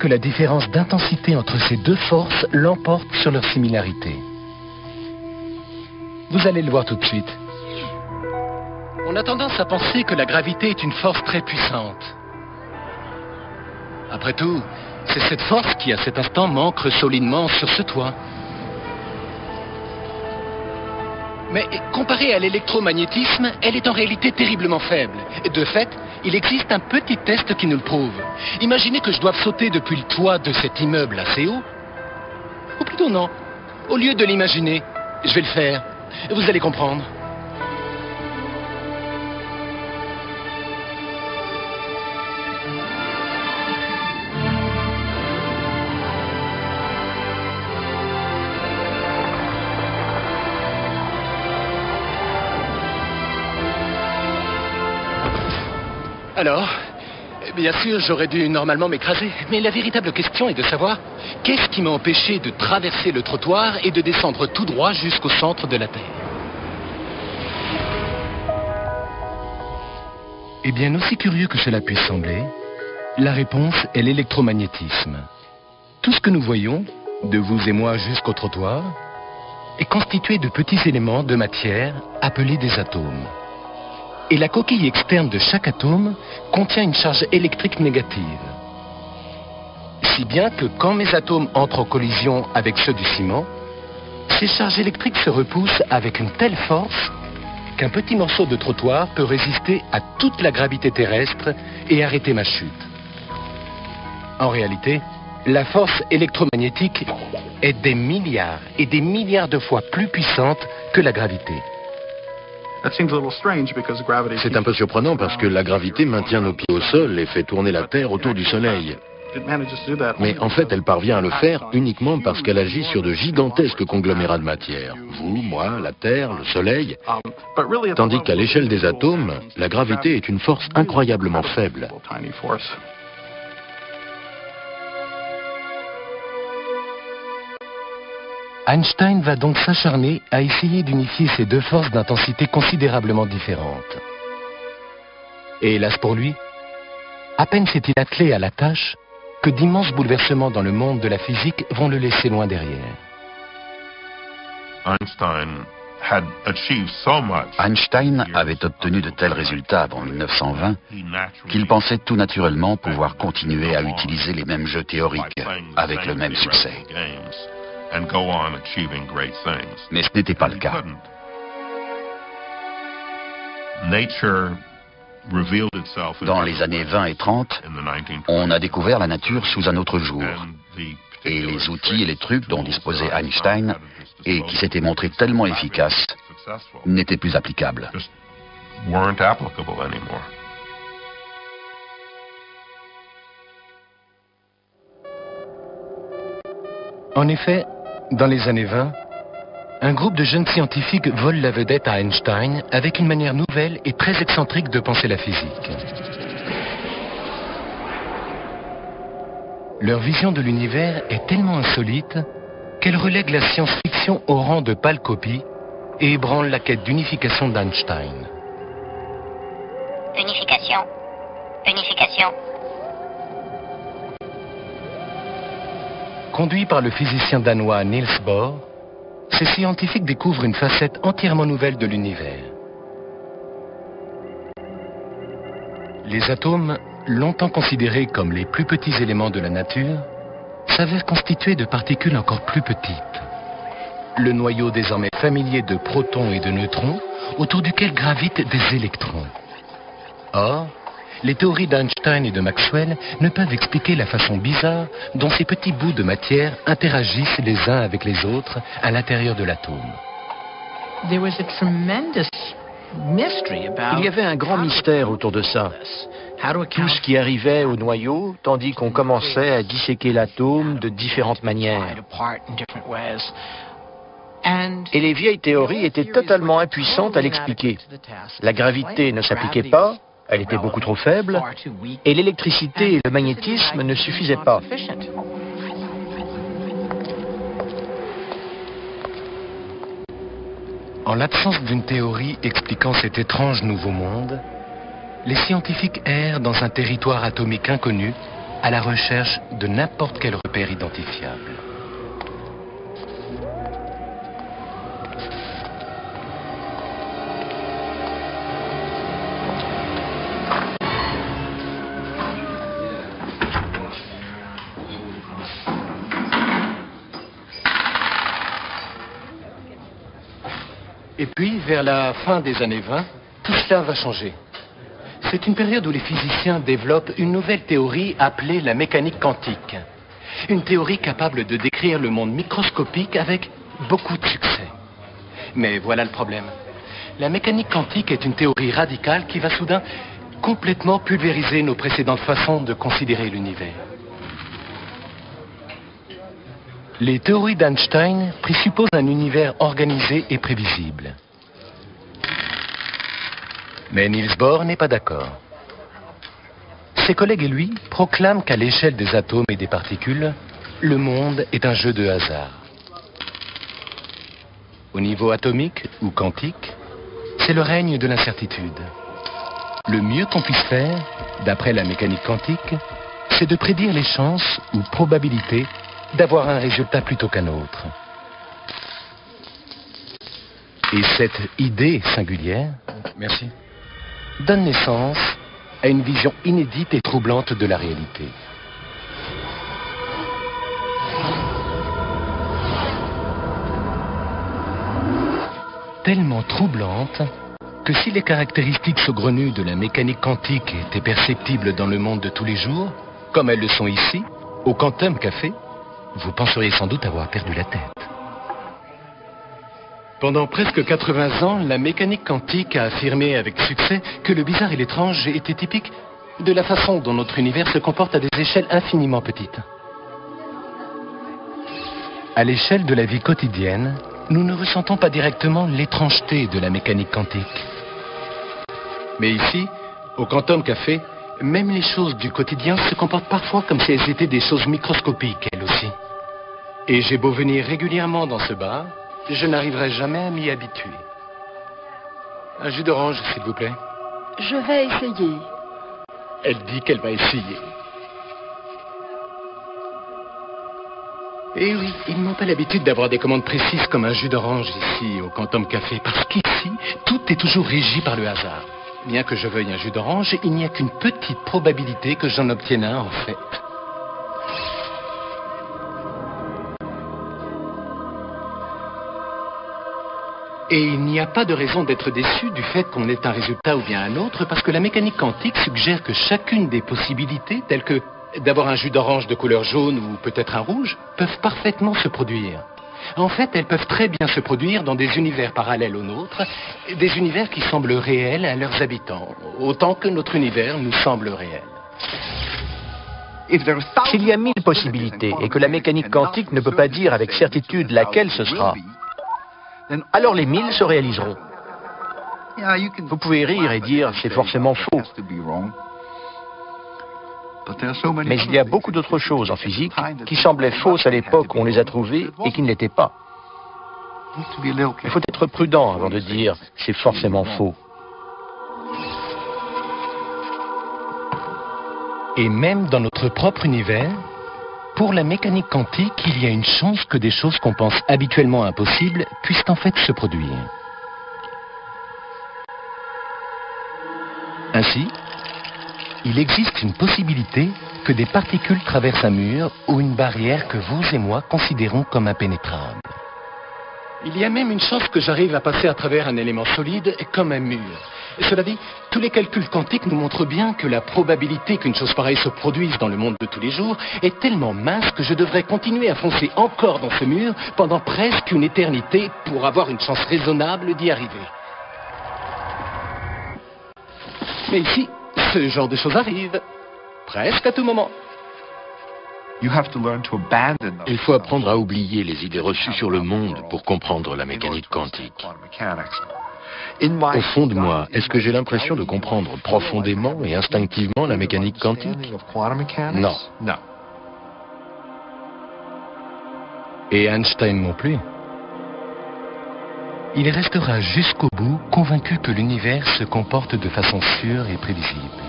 que la différence d'intensité entre ces deux forces l'emporte sur leur similarité. Vous allez le voir tout de suite. On a tendance à penser que la gravité est une force très puissante. Après tout, c'est cette force qui, à cet instant, m'ancre solidement sur ce toit. Mais comparée à l'électromagnétisme, elle est en réalité terriblement faible. De fait, il existe un petit test qui nous le prouve. Imaginez que je doive sauter depuis le toit de cet immeuble assez haut. Ou plutôt non, au lieu de l'imaginer, je vais le faire. Vous allez comprendre. Alors, bien sûr, j'aurais dû normalement m'écraser, mais la véritable question est de savoir qu'est-ce qui m'a empêché de traverser le trottoir et de descendre tout droit jusqu'au centre de la Terre. Eh bien, aussi curieux que cela puisse sembler, la réponse est l'électromagnétisme. Tout ce que nous voyons, de vous et moi jusqu'au trottoir, est constitué de petits éléments de matière appelés des atomes. Et la coquille externe de chaque atome contient une charge électrique négative. Si bien que quand mes atomes entrent en collision avec ceux du ciment, ces charges électriques se repoussent avec une telle force qu'un petit morceau de trottoir peut résister à toute la gravité terrestre et arrêter ma chute. En réalité, la force électromagnétique est des milliards et des milliards de fois plus puissante que la gravité. C'est un peu surprenant parce que la gravité maintient nos pieds au sol et fait tourner la Terre autour du Soleil. Mais en fait, elle parvient à le faire uniquement parce qu'elle agit sur de gigantesques conglomérats de matière. Vous, moi, la Terre, le Soleil. Tandis qu'à l'échelle des atomes, la gravité est une force incroyablement faible. Einstein va donc s'acharner à essayer d'unifier ces deux forces d'intensité considérablement différentes. Et hélas pour lui, à peine s'est-il attelé à la tâche que d'immenses bouleversements dans le monde de la physique vont le laisser loin derrière. Einstein avait obtenu de tels résultats avant 1920 qu'il pensait tout naturellement pouvoir continuer à utiliser les mêmes jeux théoriques avec le même succès. Mais ce n'était pas le cas. Dans les années 20 et 30, on a découvert la nature sous un autre jour. Et les outils et les trucs dont disposait Einstein, et qui s'étaient montrés tellement efficaces, n'étaient plus applicables. En effet, dans les années 20, un groupe de jeunes scientifiques vole la vedette à Einstein avec une manière nouvelle et très excentrique de penser la physique. Leur vision de l'univers est tellement insolite qu'elle relègue la science-fiction au rang de pâle copie et ébranle la quête d'unification d'Einstein. Unification. Unification. Conduits par le physicien danois Niels Bohr, ces scientifiques découvrent une facette entièrement nouvelle de l'univers. Les atomes, longtemps considérés comme les plus petits éléments de la nature, s'avèrent constitués de particules encore plus petites. Le noyau désormais familier de protons et de neutrons, autour duquel gravitent des électrons. Or, les théories d'Einstein et de Maxwell ne peuvent expliquer la façon bizarre dont ces petits bouts de matière interagissent les uns avec les autres à l'intérieur de l'atome. Il y avait un grand mystère autour de ça. Tout ce qui arrivait au noyau, tandis qu'on commençait à disséquer l'atome de différentes manières. Et les vieilles théories étaient totalement impuissantes à l'expliquer. La gravité ne s'appliquait pas, elle était beaucoup trop faible, et l'électricité et le magnétisme ne suffisaient pas. En l'absence d'une théorie expliquant cet étrange nouveau monde, les scientifiques errent dans un territoire atomique inconnu, à la recherche de n'importe quel repère identifiable. Et puis, vers la fin des années 20, tout cela va changer. C'est une période où les physiciens développent une nouvelle théorie appelée la mécanique quantique. Une théorie capable de décrire le monde microscopique avec beaucoup de succès. Mais voilà le problème. La mécanique quantique est une théorie radicale qui va soudain complètement pulvériser nos précédentes façons de considérer l'univers. Les théories d'Einstein présupposent un univers organisé et prévisible. Mais Niels Bohr n'est pas d'accord. Ses collègues et lui proclament qu'à l'échelle des atomes et des particules, le monde est un jeu de hasard. Au niveau atomique ou quantique, c'est le règne de l'incertitude. Le mieux qu'on puisse faire, d'après la mécanique quantique, c'est de prédire les chances ou probabilités d'avoir un résultat plutôt qu'un autre. Et cette idée singulière, merci, donne naissance à une vision inédite et troublante de la réalité. Tellement troublante que si les caractéristiques saugrenues de la mécanique quantique étaient perceptibles dans le monde de tous les jours, comme elles le sont ici, au Quantum Café, vous penseriez sans doute avoir perdu la tête. Pendant presque 80 ans, la mécanique quantique a affirmé avec succès que le bizarre et l'étrange étaient typiques de la façon dont notre univers se comporte à des échelles infiniment petites. À l'échelle de la vie quotidienne, nous ne ressentons pas directement l'étrangeté de la mécanique quantique. Mais ici, au Quantum Café, même les choses du quotidien se comportent parfois comme si elles étaient des choses microscopiques, elles aussi. Et j'ai beau venir régulièrement dans ce bar, je n'arriverai jamais à m'y habituer. Un jus d'orange, s'il vous plaît. Je vais essayer. Elle dit qu'elle va essayer. Et oui, ils n'ont pas l'habitude d'avoir des commandes précises comme un jus d'orange ici, au Quantum Café, parce qu'ici, tout est toujours régi par le hasard. Bien que je veuille un jus d'orange, il n'y a qu'une petite probabilité que j'en obtienne un, en fait. Et il n'y a pas de raison d'être déçu du fait qu'on ait un résultat ou bien un autre, parce que la mécanique quantique suggère que chacune des possibilités, telles que d'avoir un jus d'orange de couleur jaune ou peut-être un rouge, peuvent parfaitement se produire. En fait, elles peuvent très bien se produire dans des univers parallèles aux nôtres, des univers qui semblent réels à leurs habitants, autant que notre univers nous semble réel. S'il y a 1000 possibilités et que la mécanique quantique ne peut pas dire avec certitude laquelle ce sera, alors les 1000 se réaliseront. Vous pouvez rire et dire c'est forcément faux. Mais il y a beaucoup d'autres choses en physique qui semblaient fausses à l'époque où on les a trouvées et qui ne l'étaient pas. Il faut être prudent avant de dire c'est forcément faux. Et même dans notre propre univers, pour la mécanique quantique, il y a une chance que des choses qu'on pense habituellement impossibles puissent en fait se produire. Ainsi, il existe une possibilité que des particules traversent un mur ou une barrière que vous et moi considérons comme impénétrable. Il y a même une chance que j'arrive à passer à travers un élément solide comme un mur. Et cela dit, tous les calculs quantiques nous montrent bien que la probabilité qu'une chose pareille se produise dans le monde de tous les jours est tellement mince que je devrais continuer à foncer encore dans ce mur pendant presque une éternité pour avoir une chance raisonnable d'y arriver. Mais ici, ce genre de choses arrive, presque à tout moment. Il faut apprendre à oublier les idées reçues sur le monde pour comprendre la mécanique quantique. Au fond de moi, est-ce que j'ai l'impression de comprendre profondément et instinctivement la mécanique quantique? Non. Et Einstein non plus. Il restera jusqu'au bout convaincu que l'univers se comporte de façon sûre et prévisible.